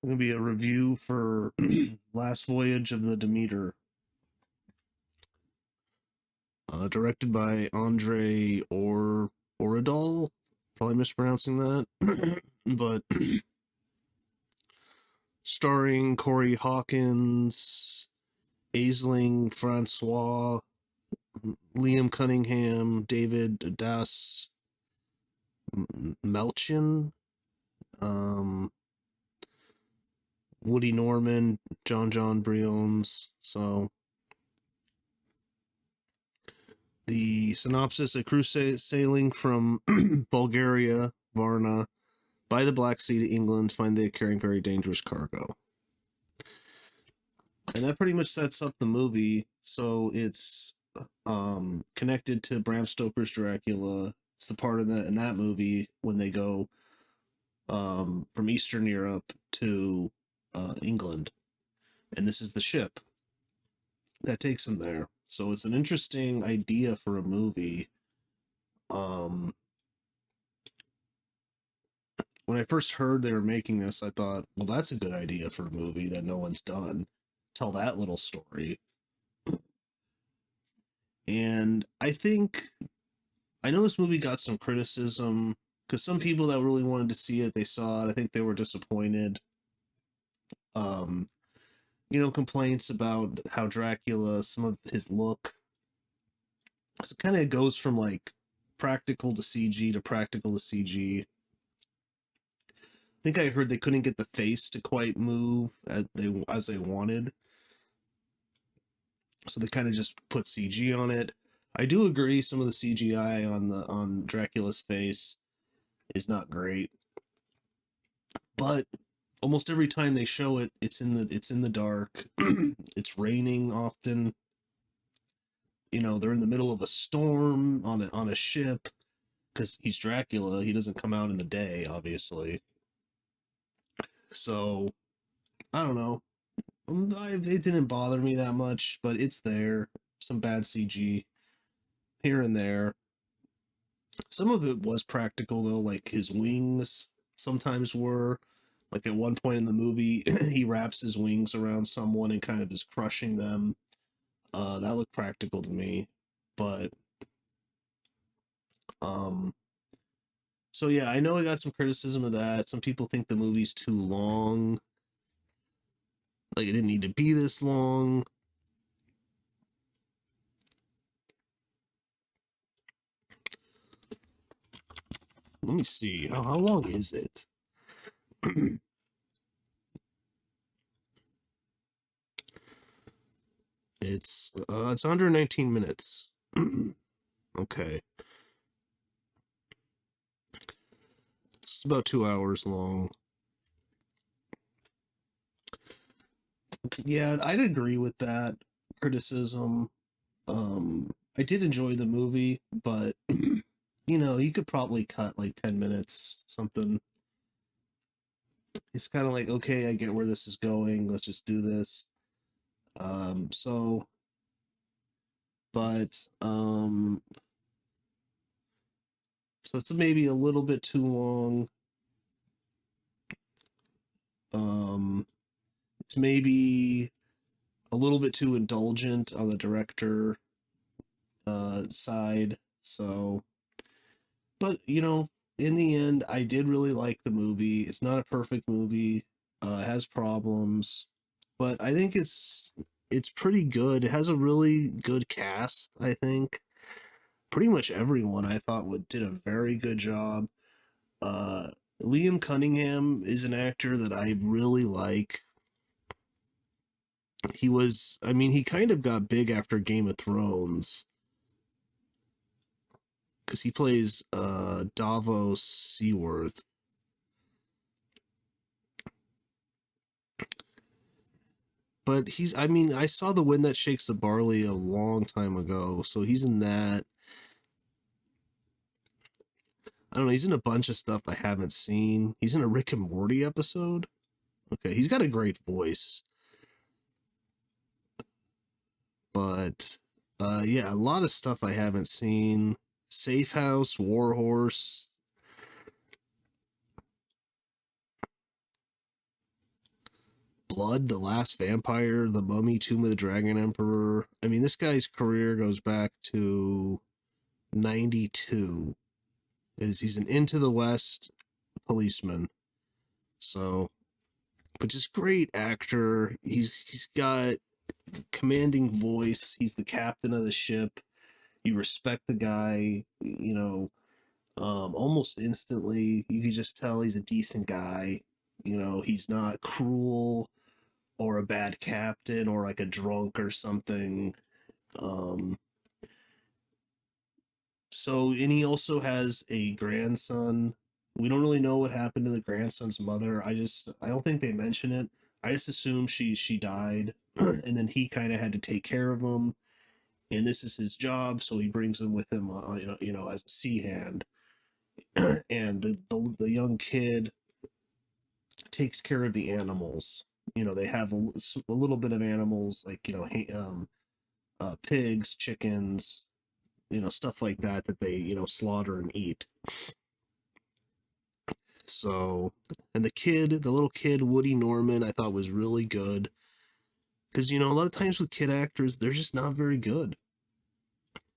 Going to be a review for Last Voyage of the Demeter, directed by Andre Oradol. Probably mispronouncing that, but starring Corey Hawkins, Aisling Francois, Liam Cunningham, David Das Melchin, um, Woody Norman, John Briones. So the synopsis: a crew sailing from Bulgaria, Varna, by the Black Sea to England, find they are carrying very dangerous cargo. And that pretty much sets up the movie. So it's connected to Bram Stoker's Dracula. It's the part of that in that movie when they go from Eastern Europe to England, and this is the ship that takes them there. So it's an interesting idea for a movie. When I first heard they were making this, I thought, well, that's a good idea for a movie that no one's done. Tell that little story. And I know this movie got some criticism because some people that really wanted to see it, they saw it. I think they were disappointed. Complaints about how Dracula, some of his look, so it kind of goes from like practical to CG to practical to CG. I think I heard they couldn't get the face to quite move as they wanted, so they kind of just put CG on it. I do agree some of the CGI on Dracula's face is not great, but almost every time they show it, it's in the dark. It's raining often. They're in the middle of a storm on a ship because he's Dracula. He doesn't come out in the day, obviously. So I don't know. It didn't bother me that much, but it's there. Some bad CG here and there. Some of it was practical though, like his wings sometimes were. Like at one point in the movie, he wraps his wings around someone and kind of is crushing them. That looked practical to me, but um, so yeah, I know I got some criticism of that. Some people think the movie's too long. Like it didn't need to be this long. Let me see. How long is it? It's 119 minutes. Okay. It's about 2 hours long. Yeah, I'd agree with that criticism. I did enjoy the movie, but you could probably cut like 10 minutes, something. It's kind of like, okay, I get where this is going. Let's just do this. So, but, so it's maybe a little bit too long. It's maybe a little bit too indulgent on the director side. So, but in the end, I did really like the movie. It's not a perfect movie. It has problems, but I think it's pretty good. It has a really good cast. I think pretty much everyone I thought did a very good job. Uh, Liam Cunningham is an actor that I really like. He kind of got big after Game of Thrones because he plays Davos Seaworth. But I saw The Wind That Shakes the Barley a long time ago, so he's in that. I don't know, he's in a bunch of stuff I haven't seen. He's in a Rick and Morty episode. Okay, he's got a great voice. But yeah, a lot of stuff I haven't seen. Safe House, Warhorse. Blood, The Last Vampire, The Mummy, Tomb of the Dragon Emperor. I mean, this guy's career goes back to 92. He's an Into the West policeman. So, but just great actor. He's got commanding voice. He's the captain of the ship. You respect the guy, almost instantly. You can just tell he's a decent guy. He's not cruel or a bad captain or like a drunk or something. Um, and he also has a grandson. We don't really know what happened to the grandson's mother. I don't think they mention it. I just assume she died, and then he kind of had to take care of him, and this is his job, so he brings him with him, as a sea hand. And the young kid takes care of the animals. They have a little bit of animals like pigs, chickens, stuff like that they slaughter and eat. So, and the little kid Woody Norman, I thought was really good because a lot of times with kid actors, they're just not very good.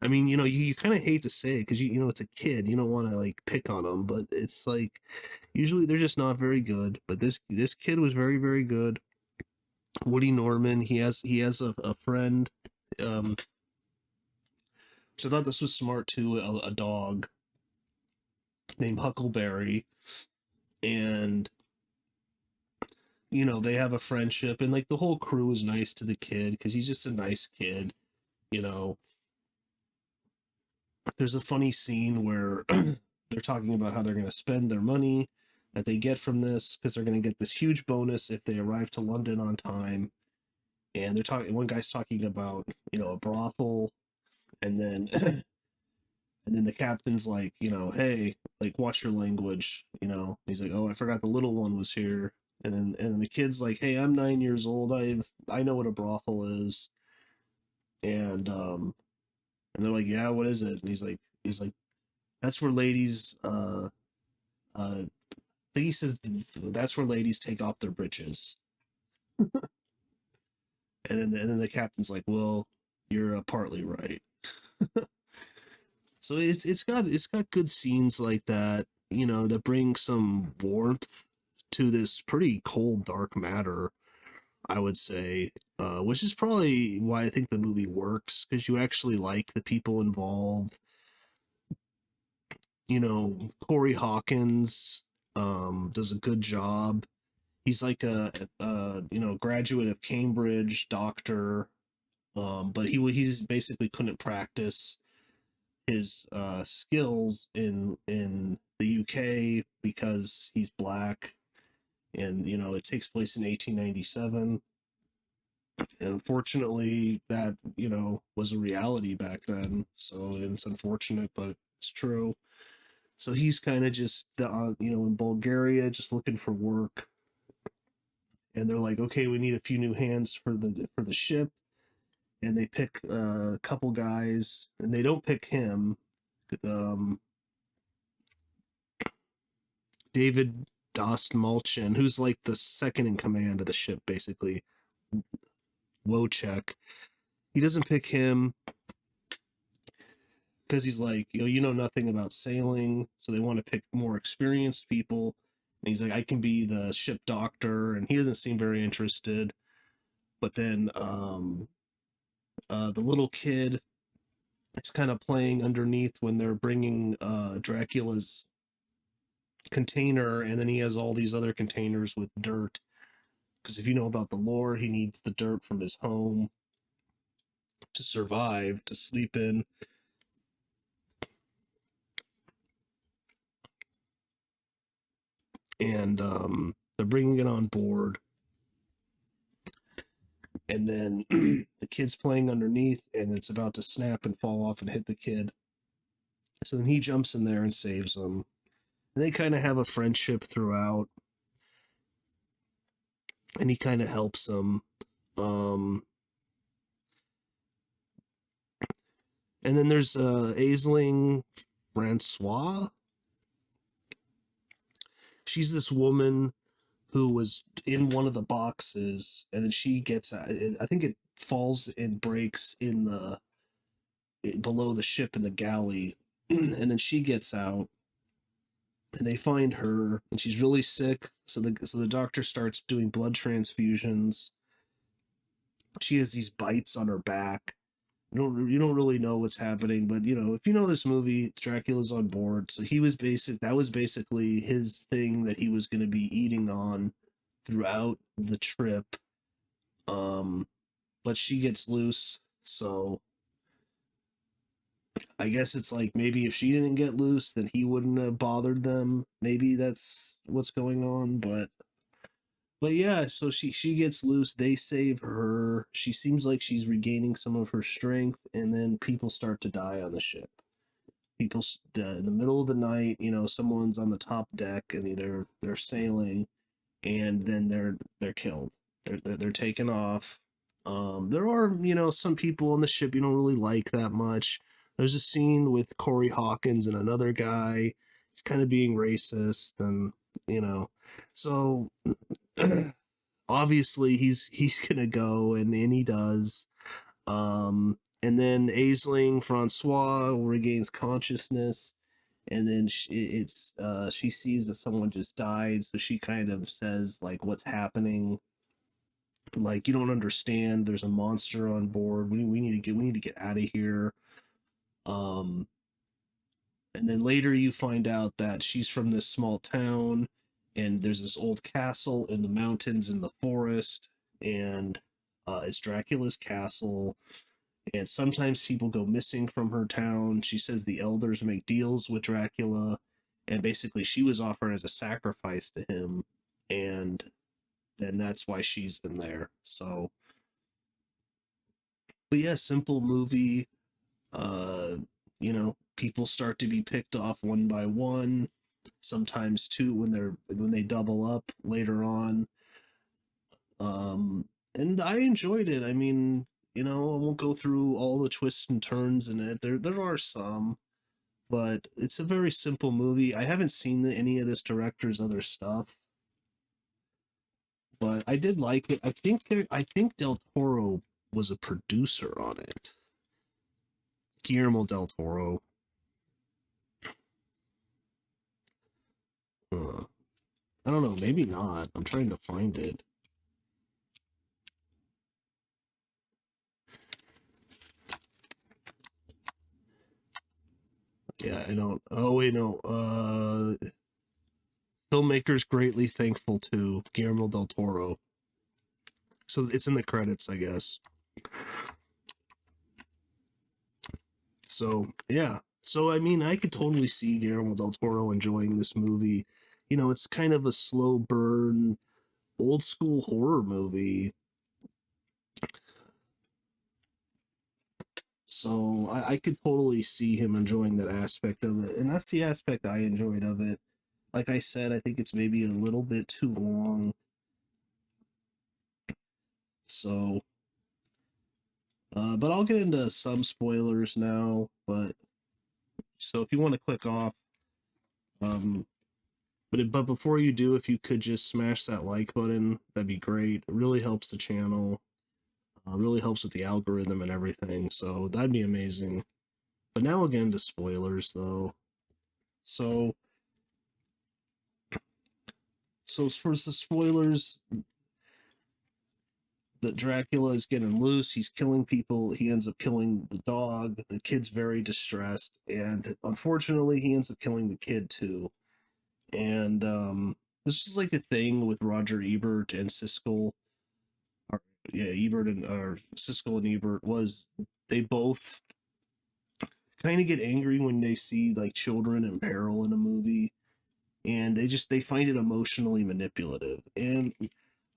I mean, you kind of hate to say it because it's a kid, you don't want to like pick on them, but it's like usually they're just not very good. But this kid was very very good. Woody Norman, he has a friend, which I thought this was smart too, a dog named Huckleberry, and they have a friendship, and like the whole crew is nice to the kid because he's just a nice kid. You know, there's a funny scene where they're talking about how they're going to spend their money that they get from this because they're going to get this huge bonus if they arrive to London on time. And they're talking. One guy's talking about a brothel, and then and then the captain's like, hey, like watch your language. He's like, oh, I forgot the little one was here. And the kid's like, hey, I'm 9 years old. I know what a brothel is. And they're like, yeah, what is it? And he's like, that's where ladies I think he says that's where ladies take off their breeches. And then the captain's like, well, you're partly right. So it's got good scenes like that, that bring some warmth to this pretty cold, dark matter, I would say, which is probably why I think the movie works because you actually like the people involved. Corey Hawkins does a good job. He's like a graduate of Cambridge, doctor, but he's basically couldn't practice his skills in the UK because he's black, and it takes place in 1897. And unfortunately, that was a reality back then. So it's unfortunate, but it's true. So he's kind of just in Bulgaria, just looking for work, and they're like, okay, we need a few new hands for the ship, and they pick a couple guys, and they don't pick him. Um, David Dostmalchin, who's like the second in command of the ship, basically. Wojciech. He doesn't pick him because he's like, you know nothing about sailing, so they want to pick more experienced people. And he's like, I can be the ship doctor, and he doesn't seem very interested. But then the little kid is kind of playing underneath when they're bringing Dracula's container, and then he has all these other containers with dirt. Because if you know about the lore, he needs the dirt from his home to survive, to sleep in. And they're bringing it on board. And then the kid's playing underneath, and it's about to snap and fall off and hit the kid. So then he jumps in there and saves them. And they kind of have a friendship throughout. And he kind of helps them. And then there's Aisling Francois. She's this woman who was in one of the boxes, and then she gets out. I think it falls and breaks in the below the ship in the galley, and then she gets out, and they find her, and she's really sick. So the doctor starts doing blood transfusions. She has these bites on her back. You don't really know what's happening, but if you know this movie, Dracula's on board. So that was basically his thing that he was going to be eating on throughout the trip. Um, but she gets loose, so I guess it's like maybe if she didn't get loose, then he wouldn't have bothered them. Maybe that's what's going on, but yeah, so she gets loose, they save her. She seems like she's regaining some of her strength, and then people start to die on the ship. People in the middle of the night, someone's on the top deck and they're sailing, and then they're killed. They're taken off. There are some people on the ship you don't really like that much. There's a scene with Corey Hawkins and another guy. He's kind of being racist, and so obviously he's gonna go, and he does. And then Aisling Francois regains consciousness, and then she sees that someone just died, so she kind of says like, "What's happening? Like, you don't understand. There's a monster on board. We need to get out of here." Um, and then later you find out that she's from this small town, and there's this old castle in the mountains in the forest, and it's Dracula's castle. And sometimes people go missing from her town. She says the elders make deals with Dracula, and basically she was offered as a sacrifice to him, and then that's why she's in there. So, but yeah, simple movie. People start to be picked off one by one, sometimes two when they double up later on. And I enjoyed it. I mean, I won't go through all the twists and turns in it. There are some, but it's a very simple movie. I haven't seen any of this director's other stuff, but I did like it. I think Del Toro was a producer on it. Guillermo del Toro. I don't know, maybe not. I'm trying to find it. Yeah, I don't. Oh wait, no. Filmmakers greatly thankful to Guillermo del Toro. So it's in the credits, I guess. So yeah. So I mean, I could totally see Guillermo del Toro enjoying this movie. It's kind of a slow burn, old school horror movie. So I could totally see him enjoying that aspect of it, and that's the aspect I enjoyed of it. Like I said, I think it's maybe a little bit too long. So, but I'll get into some spoilers now. But so if you want to click off, um, but before you do, if you could just smash that like button, that'd be great. It really helps the channel. Really helps with the algorithm and everything. So that'd be amazing. But now we'll get into spoilers, though. So, so for the spoilers, that Dracula is getting loose. He's killing people. He ends up killing the dog. The kid's very distressed, and unfortunately, he ends up killing the kid too. And this is like a thing with Roger Ebert and Siskel. Or, yeah, Ebert and Siskel and Ebert was they both kind of get angry when they see like children in peril in a movie, and they find it emotionally manipulative. And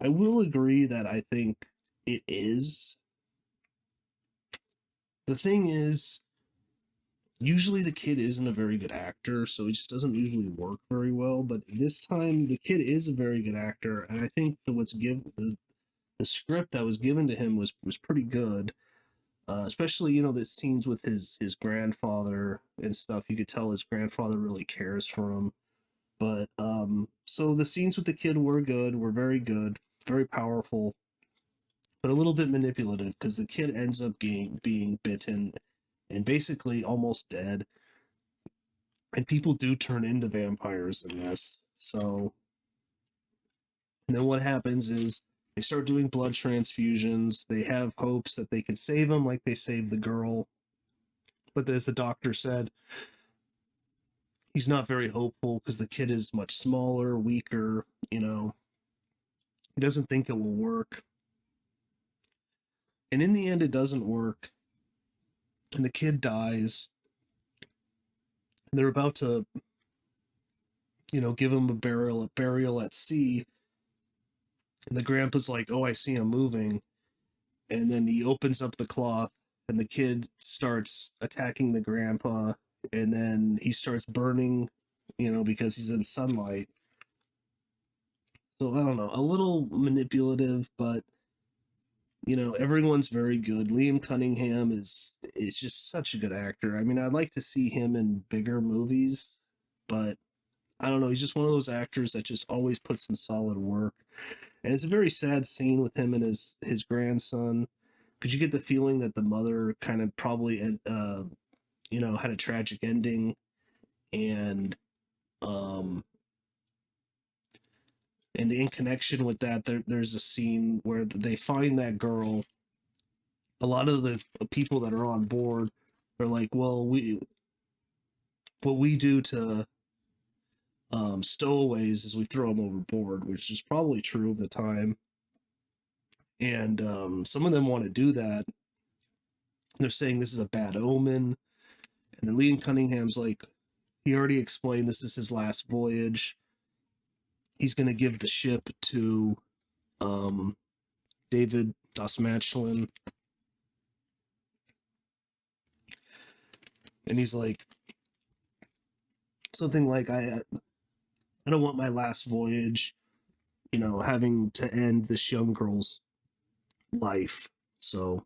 I will agree that I think it is. The thing is, usually the kid isn't a very good actor, so it just doesn't usually work very well. But this time, the kid is a very good actor, and I think that the script that was given to him was pretty good. Especially the scenes with his grandfather and stuff. You could tell his grandfather really cares for him. But so the scenes with the kid were good, were very good, very powerful, but a little bit manipulative because the kid ends up being bitten and basically almost dead. And people do turn into vampires in this. So, and then what happens is they start doing blood transfusions. They have hopes that they can save him, like they saved the girl. But as the doctor said, he's not very hopeful because the kid is much smaller, weaker. He doesn't think it will work. And in the end, it doesn't work. And the kid dies. And they're about to, give him a burial at sea. And the grandpa's like, "Oh, I see him moving." And then he opens up the cloth, and the kid starts attacking the grandpa. And then he starts burning, because he's in sunlight. So I don't know, a little manipulative, but everyone's very good. Liam Cunningham is just such a good actor. I mean, I'd like to see him in bigger movies, but I don't know. He's just one of those actors that just always puts in solid work. And it's a very sad scene with him and his grandson, because you get the feeling that the mother kind of probably had a tragic ending, and um and in connection with that, there's a scene where they find that girl. A lot of the people that are on board are like, well, what we do to stowaways is we throw them overboard, which is probably true of the time. And some of them want to do that. They're saying this is a bad omen. And then Liam Cunningham's like, he already explained this is his last voyage. He's going to give the ship to David Dasmatchlin. And he's like, something like, I don't want my last voyage, having to end this young girl's life. So,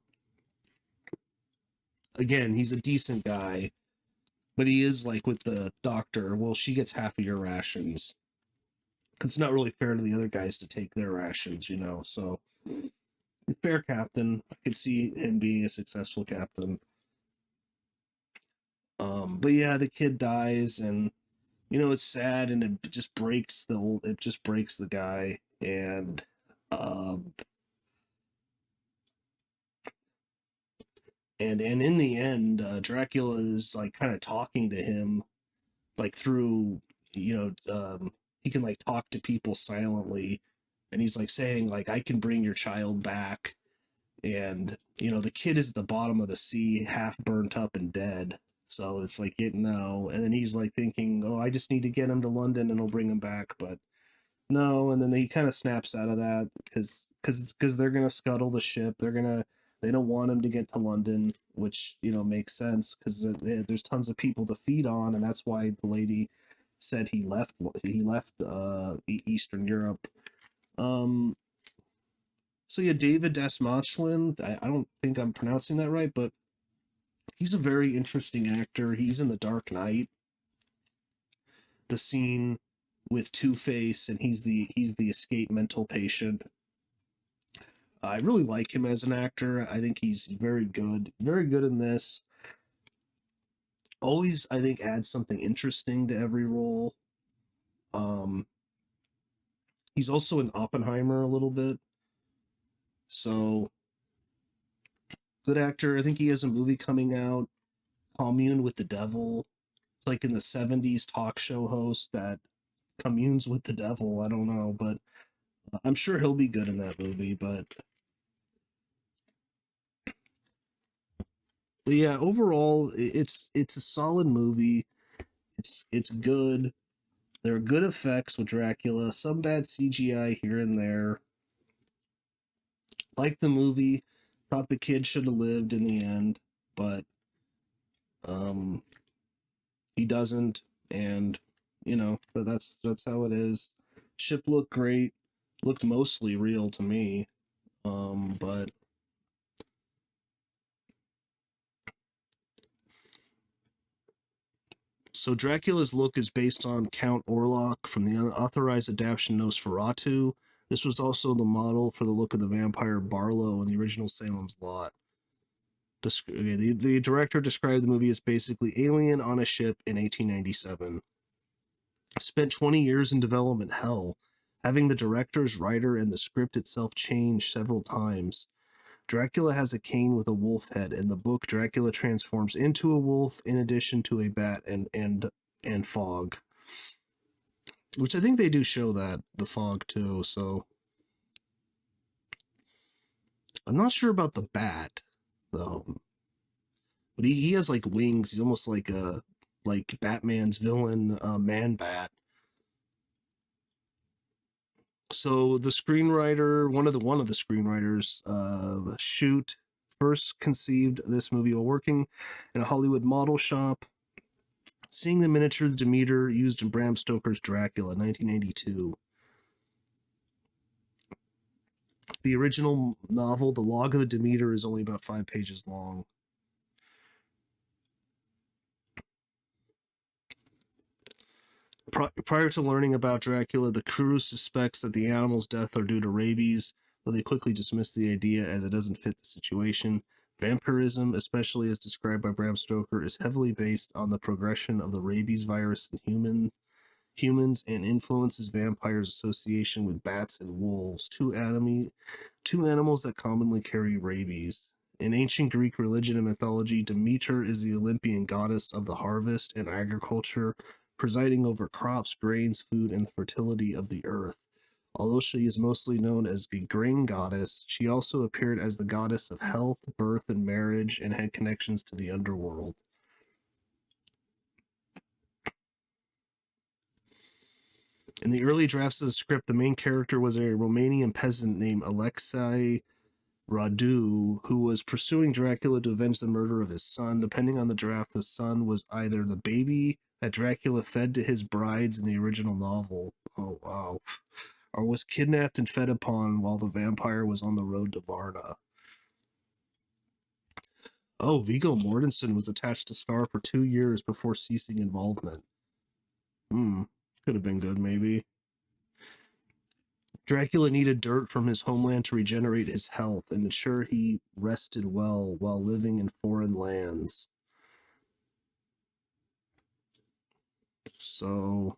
again, he's a decent guy, but he is like with the doctor, well, she gets half of your rations. It's not really fair to the other guys to take their rations, so fair captain. I could see him being a successful captain. But yeah, the kid dies, and it's sad, and it just breaks the guy. And in the end, Dracula is like kind of talking to him, like through, he can like talk to people silently, and he's like saying like, I can bring your child back. And the kid is at the bottom of the sea, half burnt up and dead. So it's like, no. And then he's like thinking, oh, I just need to get him to London and I'll bring him back. But no. And then he kind of snaps out of that because they're gonna scuttle the ship. They don't want him to get to London, which makes sense because there's tons of people to feed on, and that's why the lady said he left Eastern Europe. Um, so yeah, David Dasmatchlin, I don't think I'm pronouncing that right, but he's a very interesting actor. He's in The Dark Knight. The scene with Two-Face, and he's the escaped mental patient. I really like him as an actor. I think he's very good in this. Always, I think, adds something interesting to every role. Um, he's also in Oppenheimer a little bit, so good actor. I think he has a movie coming out, Commune with the Devil. It's like in the '70s talk show host that communes with the devil. I don't know, but I'm sure he'll be good in that movie. But yeah, overall, it's a solid movie. It's good. There are good effects with Dracula, some bad CGI here and there. Like the movie, thought the kid should have lived in the end, but um he doesn't, and but that's how it is. Ship looked great, looked mostly real to me. But So Dracula's look is based on Count Orlok from the unauthorized adaptation Nosferatu. This was also the model for the look of the vampire Barlow in the original Salem's Lot. The director described the movie as basically Alien on a ship in 1897. Spent 20 years in development hell, having the director's writer and the script itself changed several times. Dracula has a cane with a wolf head. In the book, Dracula transforms into a wolf in addition to a bat and fog. Which I think they do show that, the fog too, so I'm not sure about the bat, though. But he has like wings. He's almost like Batman's villain, Man Bat. So the screenwriter, one of the screenwriters, Shoot, first conceived this movie while working in a Hollywood model shop, seeing the miniature Demeter used in Bram Stoker's Dracula, 1982. The original novel, The Log of the Demeter, is only about 5 pages long. Prior to learning about Dracula, the crew suspects that the animal's death are due to rabies, though they quickly dismiss the idea as it doesn't fit the situation. Vampirism, especially as described by Bram Stoker, is heavily based on the progression of the rabies virus in humans and influences vampires' association with bats and wolves, two animals that commonly carry rabies. In ancient Greek religion and mythology, Demeter is the Olympian goddess of the harvest and agriculture, presiding over crops, grains, food, and the fertility of the earth. Although she is mostly known as the grain goddess, she also appeared as the goddess of health, birth, and marriage, and had connections to the underworld. In the early drafts of the script, the main character was a Romanian peasant named Alexei Radu, who was pursuing Dracula to avenge the murder of his son. Depending on the draft, the son was either the baby that Dracula fed to his brides in the original novel, oh wow, or was kidnapped and fed upon while the vampire was on the road to Varna. Oh, Viggo Mortensen was attached to star for 2 years before ceasing involvement. Could have been good, maybe. Dracula needed dirt from his homeland to regenerate his health and ensure he rested well while living in foreign lands. So,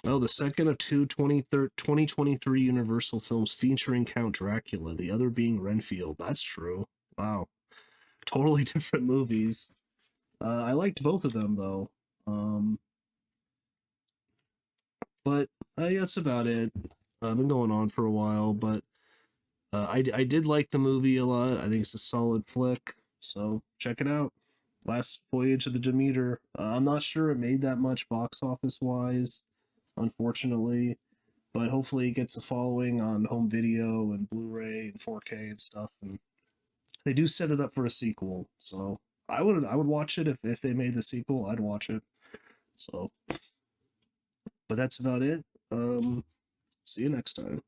the second of two 2023 Universal films featuring Count Dracula, the other being Renfield. That's true. Wow. Totally different movies. I liked both of them, though. But that's about it. I've been going on for a while, but I did like the movie a lot. I think it's a solid flick, so check it out. Last Voyage of the Demeter. I'm not sure it made that much box office wise, unfortunately, but hopefully it gets a following on home video and Blu-ray and 4K and stuff. And they do set it up for a sequel, so I would watch it if they made the sequel. I'd watch it. So, but that's about it. See you next time.